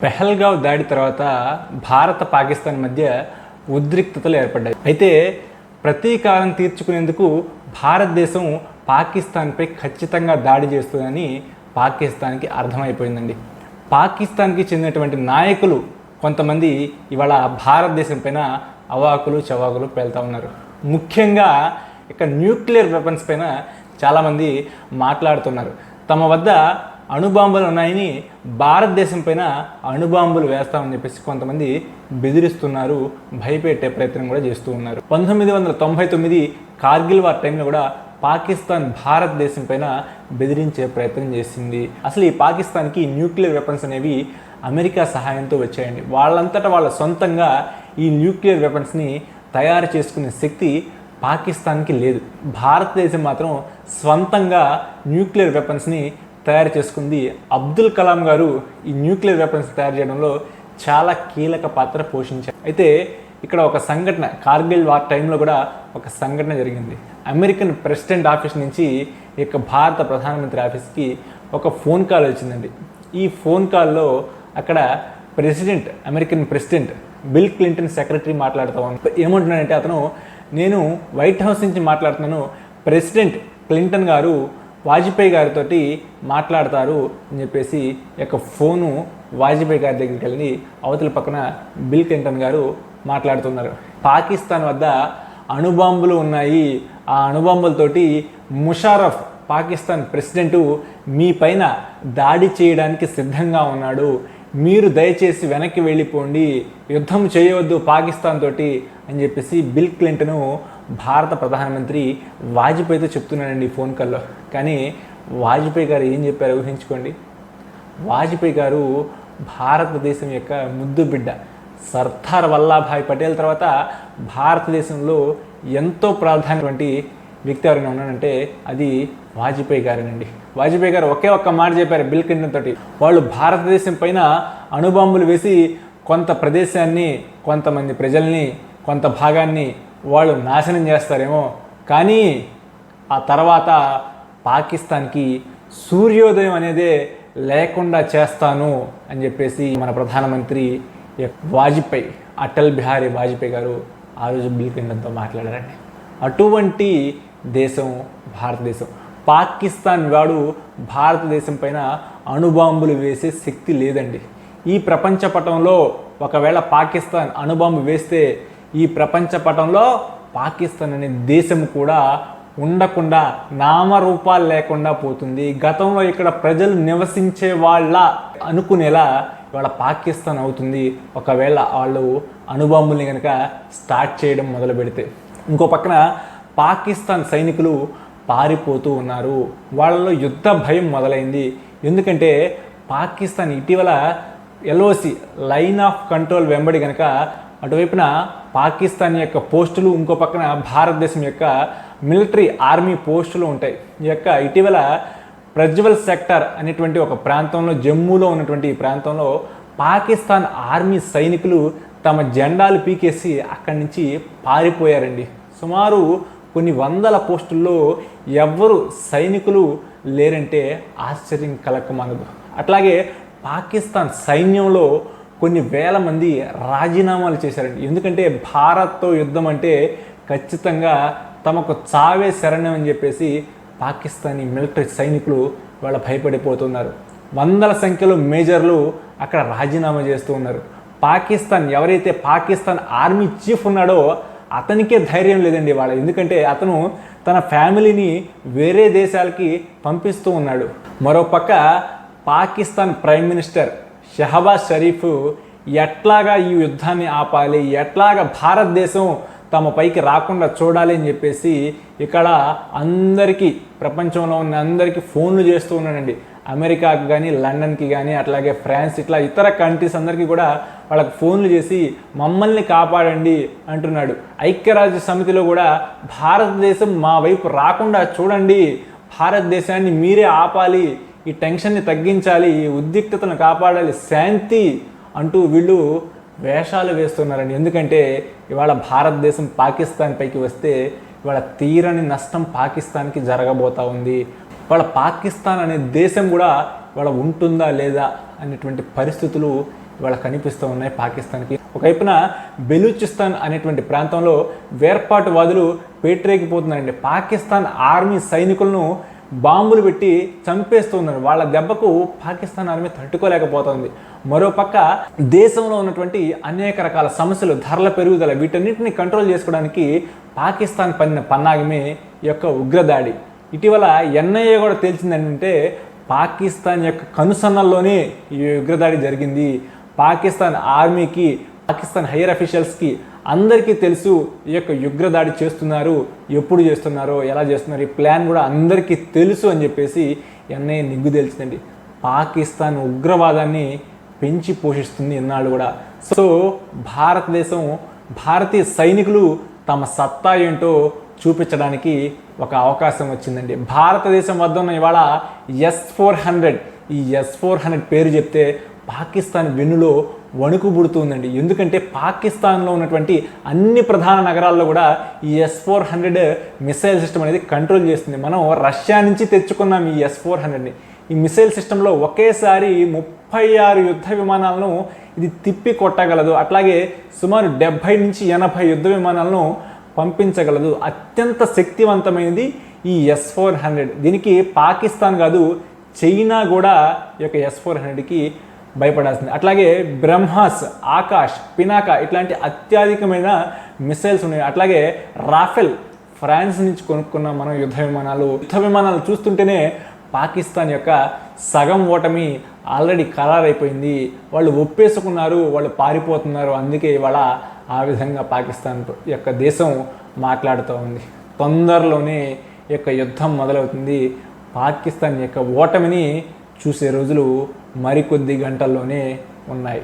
పెహల్గావ్ దాడి తర్వాత భారత పాకిస్తాన్ మధ్య ఉద్రిక్తతలు ఏర్పడ్డాయి. అయితే ప్రతీకారం తీర్చుకునేందుకు భారతదేశం పాకిస్తాన్పై ఖచ్చితంగా దాడి చేస్తుందని పాకిస్తాన్కి అర్థమైపోయిందండి. పాకిస్తాన్కి చెందినటువంటి నాయకులు కొంతమంది ఇవాళ భారతదేశం పైన అవాకులు చవాకులు పేలుతూ ఉన్నారు. ముఖ్యంగా ఇక న్యూక్లియర్ వెపన్స్ పైన చాలామంది మాట్లాడుతున్నారు. తమ వద్ద అణుబాంబులు ఉన్నాయని భారతదేశం పైన అణుబాంబులు వేస్తామని చెప్పేసి కొంతమంది బెదిరిస్తున్నారు, భయపెట్టే ప్రయత్నం కూడా చేస్తూ ఉన్నారు. 1999 కార్గిల్ వార్ టైంలో కూడా పాకిస్తాన్ భారతదేశం పైన బెదిరించే ప్రయత్నం చేసింది. అసలు ఈ పాకిస్తాన్కి న్యూక్లియర్ వెపన్స్ అనేవి అమెరికా సహాయంతో వచ్చాయండి. వాళ్ళంతటా వాళ్ళ సొంతంగా ఈ న్యూక్లియర్ వెపన్స్ని తయారు చేసుకునే శక్తి పాకిస్తాన్కి లేదు. భారతదేశం మాత్రం స్వంతంగా న్యూక్లియర్ వెపన్స్ని తయారు చేసుకుంది. అబ్దుల్ కలాం గారు ఈ న్యూక్లియర్ వెపన్స్ తయారు చేయడంలో చాలా కీలక పాత్ర పోషించారు. అయితే ఇక్కడ ఒక సంఘటన, కార్గిల్ వార్ టైంలో కూడా ఒక సంఘటన జరిగింది. అమెరికన్ ప్రెసిడెంట్ ఆఫీస్ నుంచి ఇక భారత ప్రధానమంత్రి ఆఫీస్కి ఒక ఫోన్ కాల్ వచ్చిందండి. ఈ ఫోన్ కాల్లో అక్కడ American president bill Clinton secretary మాట్లాడుతూ ఉన్నాను. ఏమంటున్నాడంటే అతను, నేను వైట్ హౌస్ నుంచి మాట్లాడుతున్నాను, ప్రెసిడెంట్ క్లింటన్ గారు వాజ్పేయి గారితో మాట్లాడతారు అని చెప్పేసి యొక్క ఫోను వాజ్పేయి గారి దగ్గరికి వెళ్ళి అవతల పక్కన బిల్ క్లింటన్ గారు మాట్లాడుతున్నారు. పాకిస్తాన్ వద్ద అణుబాంబులు ఉన్నాయి, ఆ అణుబాంబులతోటి ముషారఫ్ పాకిస్తాన్ ప్రెసిడెంటు మీ పైన దాడి చేయడానికి సిద్ధంగా ఉన్నాడు, మీరు దయచేసి వెనక్కి వెళ్ళిపోండి, యుద్ధం చేయవద్దు పాకిస్తాన్ తోటి అని చెప్పేసి బిల్ క్లింటను భారత ప్రధానమంత్రి వాజ్పేయితో చెప్తున్నానండి ఈ ఫోన్ కాల్లో. కానీ వాజ్పేయి గారు ఏం చెప్పారో ఊహించుకోండి. వాజ్పేయి గారు భారతదేశం యొక్క ముద్దు బిడ్డ. సర్దార్ వల్లభాయ్ పటేల్ తర్వాత భారతదేశంలో ఎంతో ప్రాధాన్యటువంటి వ్యక్తి ఎవరైనా ఉన్నానంటే అది వాజ్పేయి గారేనండి. వాజ్పేయి గారు ఒకే ఒక్క మాట చెప్పారు బిల్ క్లింటన్ తోటి, వాళ్ళు భారతదేశం పైన అణుబాంబులు వేసి కొంత ప్రదేశాన్ని, కొంతమంది ప్రజల్ని, కొంత భాగాన్ని వాళ్ళు నాశనం చేస్తారేమో, కానీ ఆ తర్వాత పాకిస్తాన్కి సూర్యోదయం అనేదే లేకుండా చేస్తాను అని చెప్పేసి మన ప్రధానమంత్రి వాజ్పేయి, అటల్ బిహారీ వాజ్పేయి గారు ఆ రోజు బిల్ క్లింటన్తో మాట్లాడారండి. అటువంటి దేశం భారతదేశం. పాకిస్తాన్ వాడు భారతదేశం పైన అణుబాంబులు వేసే శక్తి లేదండి. ఈ ప్రపంచ పటంలో ఒకవేళ పాకిస్తాన్ అణుబాంబు వేస్తే ఈ ప్రపంచ పటంలో పాకిస్తాన్ అనే దేశం కూడా ఉండకుండా, నామరూపాలు లేకుండా పోతుంది. గతంలో ఇక్కడ ప్రజలు నివసించే వాళ్ళ అనుకునేలా ఇవాళ పాకిస్తాన్ అవుతుంది ఒకవేళ వాళ్ళు అణుబాంబుల్ని కనుక స్టార్ట్ చేయడం మొదలు పెడితే. ఇంకో పక్కన పాకిస్తాన్ సైనికులు పారిపోతూ ఉన్నారు. వాళ్ళలో యుద్ధ భయం మొదలైంది. ఎందుకంటే పాకిస్తాన్ ఇటీవల LOC లైన్ ఆఫ్ కంట్రోల్ వెంబడి కనుక అటువైపున పాకిస్తాన్ యొక్క పోస్టులు, ఇంకో పక్కన భారతదేశం యొక్క మిలిటరీ ఆర్మీ పోస్టులు ఉంటాయి. ఈ యొక్క ఇటీవల ప్రజ్వల్ సెక్టర్ అనేటువంటి ఒక ప్రాంతంలో, జమ్మూలో ఉన్నటువంటి ఈ ప్రాంతంలో పాకిస్తాన్ ఆర్మీ సైనికులు తమ జెండాలు పీకేసి అక్కడి నుంచి పారిపోయారండి. సుమారు కొన్ని వందల పోస్టుల్లో ఎవ్వరు సైనికులు లేరంటే ఆశ్చర్యం కలగకమానదు. అట్లాగే పాకిస్తాన్ సైన్యంలో కొన్ని వేల మంది రాజీనామాలు చేశారండి. ఎందుకంటే భారత్తో యుద్ధం అంటే ఖచ్చితంగా తమకు చావే శరణ్యం అని చెప్పేసి పాకిస్తానీ మిలిటరీ సైనికులు వాళ్ళ భయపడిపోతున్నారు. వందల సంఖ్యలో మేజర్లు అక్కడ రాజీనామా చేస్తూ ఉన్నారు. ఎవరైతే పాకిస్తాన్ ఆర్మీ చీఫ్ ఉన్నాడో అతనికే ధైర్యం లేదండి వాళ్ళ. ఎందుకంటే అతను తన ఫ్యామిలీని వేరే దేశాలకి పంపిస్తూ ఉన్నాడు. మరోపక్క పాకిస్తాన్ ప్రైమ్ మినిస్టర్ షహబాజ్ షరీఫ్ ఎట్లాగా ఈ యుద్ధాన్ని ఆపాలి, ఎట్లాగా భారతదేశం తమ పైకి రాకుండా చూడాలి అని చెప్పేసి ఇక్కడ అందరికీ, ప్రపంచంలో ఉన్న అందరికీ ఫోన్లు చేస్తూ ఉన్నాడండి. అమెరికాకి కానీ, లండన్కి కానీ, అట్లాగే ఫ్రాన్స్, ఇట్లా ఇతర కంట్రీస్ అందరికీ కూడా వాళ్ళకి ఫోన్లు చేసి మమ్మల్ని కాపాడండి అంటున్నాడు. ఐక్యరాజ్య సమితిలో కూడా భారతదేశం మా వైపు రాకుండా చూడండి, భారతదేశాన్ని మీరే ఆపాలి, ఈ టెన్షన్ని తగ్గించాలి, ఈ ఉద్రిక్తతను కాపాడాలి, శాంతి అంటూ వీళ్ళు వేషాలు వేస్తున్నారండి. ఎందుకంటే ఇవాళ భారతదేశం పాకిస్తాన్ పైకి వస్తే ఇవాళ తీరని నష్టం పాకిస్తాన్కి జరగబోతూ ఉంది. వాళ్ళ పాకిస్తాన్ అనే దేశం కూడా వాళ్ళ ఉంటుందా లేదా అనేటువంటి పరిస్థితులు ఇవాళ కనిపిస్తూ ఉన్నాయి పాకిస్తాన్కి. ఒకవైపున బెలూచిస్తాన్ అనేటువంటి ప్రాంతంలో వేర్పాటువాదులు పేటరేగిపోతున్నారండి. పాకిస్తాన్ ఆర్మీ సైనికులను బాంబులు పెట్టి చంపేస్తున్నారు. వాళ్ళ దెబ్బకు పాకిస్తాన్ ఆర్మీ తట్టుకోలేకపోతుంది. మరోపక్క దేశంలో ఉన్నటువంటి అనేక రకాల సమస్యలు, ధరల పెరుగుదల, వీటన్నిటిని కంట్రోల్ చేసుకోవడానికి పాకిస్తాన్ పన్నిన పన్నాగమే ఈ యొక్క ఉగ్రదాడి. ఇటీవల ఎన్ఐఏ కూడా తేల్చిందంటే పాకిస్తాన్ యొక్క కనుసన్నల్లోనే ఈ ఉగ్రదాడి జరిగింది. పాకిస్తాన్ ఆర్మీకి, పాకిస్తాన్ హైయర్ అఫీషియల్స్కి అందరికీ తెలుసు ఈ యొక్క ఉగ్రదాడి చేస్తున్నారు, ఎప్పుడు చేస్తున్నారో, ఎలా చేస్తున్నారు, ఈ ప్లాన్ కూడా అందరికీ తెలుసు అని చెప్పేసి ఎన్ఐఏ నిగ్గు తేల్చిందండి. పాకిస్తాన్ ఉగ్రవాదాన్ని పెంచి పోషిస్తుంది ఇన్నాళ్ళు కూడా. సో భారతదేశం, భారతీయ సైనికులు తమ సత్తా ఏంటో చూపించడానికి ఒక అవకాశం వచ్చిందండి. భారతదేశం వద్ద ఉన్న ఇవాళ S-400, ఈ S-400 పేరు చెప్తే పాకిస్తాన్ వెన్నులో వణుకు పుడుతుందండి. ఎందుకంటే పాకిస్తాన్లో ఉన్నటువంటి అన్ని ప్రధాన నగరాల్లో కూడా ఈ S-400 మిసైల్ సిస్టమ్ అనేది కంట్రోల్ చేస్తుంది. మనం రష్యా నుంచి తెచ్చుకున్నాం ఈ S-400ని. ఈ మిసైల్ సిస్టంలో ఒకేసారి 36 యుద్ధ విమానాలను ఇది తిప్పి కొట్టగలదు. అట్లాగే సుమారు 70 నుంచి 80 యుద్ధ విమానాలను పంపించగలదు. అత్యంత శక్తివంతమైనది ఈ S-400. దీనికి పాకిస్తాన్ కాదు, చైనా కూడా ఈ యొక్క S-400కి భయపడాల్సింది. అట్లాగే బ్రహ్మాస్, ఆకాష్, పినాక ఇట్లాంటి అత్యధికమైన మిసైల్స్ ఉన్నాయి. అట్లాగే రాఫెల్, ఫ్రాన్స్ నుంచి కొనుక్కున్న మనం యుద్ధ విమానాలు చూస్తుంటేనే పాకిస్తాన్ యొక్క సగం ఓటమి ఆల్రెడీ ఖరారైపోయింది. వాళ్ళు ఒప్పేసుకున్నారు, వాళ్ళు పారిపోతున్నారు. అందుకే ఇవాళ ఆ విధంగా పాకిస్తాన్ యొక్క దేశం మాట్లాడుతూ ఉంది. తొందరలోనే ఈ యొక్క యుద్ధం మొదలవుతుంది. పాకిస్తాన్ యొక్క ఓటమిని చూసే రోజులు మరికొద్ది గంటల్లోనే ఉన్నాయి.